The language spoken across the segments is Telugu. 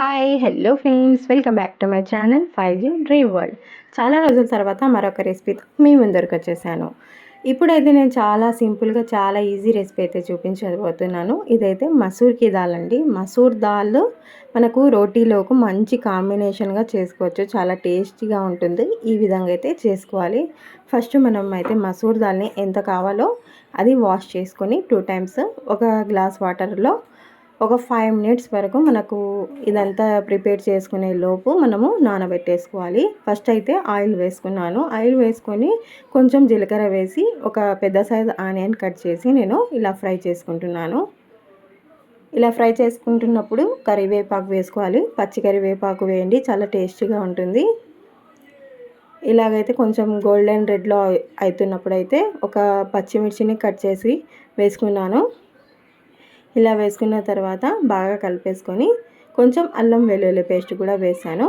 Hi hello friends, welcome back to my channel 5G dream world. చాలా రోజుల తర్వాత మరొక రెసిపీతో మీ ముందరకు వచ్చేసాను. ఇప్పుడైతే నేను చాలా సింపుల్గా చాలా ఈజీ రెసిపీ అయితే చూపించబోతున్నాను. ఇదైతే మసూర్కి దాల్ అండి. మసూర్ దాల్ మనకు రోటీలోకి మంచి కాంబినేషన్గా చేసుకోవచ్చు. చాలా టేస్టీగా ఉంటుంది. ఈ విధంగా అయితే చేసుకోవాలి. ఫస్ట్ మనం అయితే మసూర్ దాల్ని ఎంత కావాలో అది వాష్ చేసుకొని 2 టైమ్స్ ఒక గ్లాస్ వాటర్లో ఒక 5 మినిట్స్ వరకు మనకు ఇదంతా ప్రిపేర్ చేసుకునే లోపు మనము నానబెట్టేసుకోవాలి. ఫస్ట్ అయితే ఆయిల్ వేసుకున్నాను. ఆయిల్ వేసుకొని కొంచెం జీలకర్ర వేసి ఒక పెద్ద సైజ్ ఆనియన్ కట్ చేసి నేను ఇలా ఫ్రై చేసుకుంటున్నాను. ఇలా ఫ్రై చేసుకుంటున్నప్పుడు కరివేపాకు వేసుకోవాలి. పచ్చి కరివేపాకు వేయండి, చాలా టేస్టీగా ఉంటుంది. ఇలాగైతే కొంచెం గోల్డెన్ రెడ్లో అవుతున్నప్పుడైతే ఒక పచ్చిమిర్చిని కట్ చేసి వేసుకున్నాను. ఇలా వేసుకున్న తర్వాత బాగా కలిపేసుకొని కొంచెం అల్లం వెల్లుల్లి పేస్ట్ కూడా వేసాను.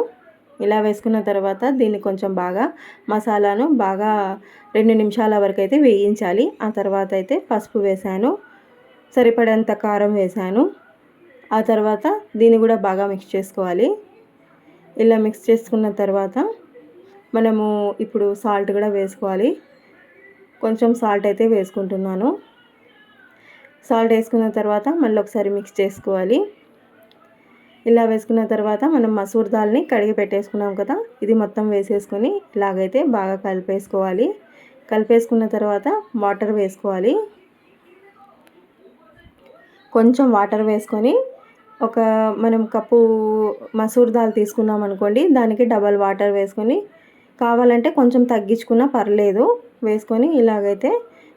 ఇలా వేసుకున్న తర్వాత దీన్ని కొంచెం బాగా మసాలాను బాగా 2 నిమిషాల వరకు అయితే వేయించాలి. ఆ తర్వాత అయితే పసుపు వేసాను, సరిపడంత కారం వేసాను. ఆ తర్వాత దీన్ని కూడా బాగా మిక్స్ చేసుకోవాలి. ఇలా మిక్స్ చేసుకున్న తర్వాత మనము ఇప్పుడు సాల్ట్ కూడా వేసుకోవాలి. కొంచెం సాల్ట్ అయితే వేసుకుంటున్నాను. సాల్ట్ వేసుకున్న తర్వాత మళ్ళీ ఒకసారి మిక్స్ చేసుకోవాలి. ఇలా వేసుకున్న తర్వాత మనం మసూర్ దాల్ని కడిగి పెట్టేసుకున్నాం కదా, ఇది మొత్తం వేసేసుకొని ఇలాగైతే బాగా కలిపేసుకోవాలి. కలిపేసుకున్న తర్వాత వాటర్ వేసుకోవాలి. కొంచెం వాటర్ వేసుకొని మనం కప్పు మసూర్ దాల్ తీసుకున్నాం అనుకోండి, దానికి డబల్ వాటర్ వేసుకొని కావాలంటే కొంచెం తగ్గించుకున్నా పర్లేదు వేసుకొని ఇలాగైతే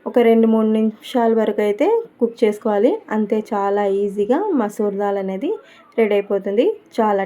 ఒక 2-3 నిమిషాల వరకు అయితే కుక్ చేసుకోవాలి. అంతే, చాలా ఈజీగా మసూర్ దాల్ అనేది రెడీ అయిపోతుంది. చాలా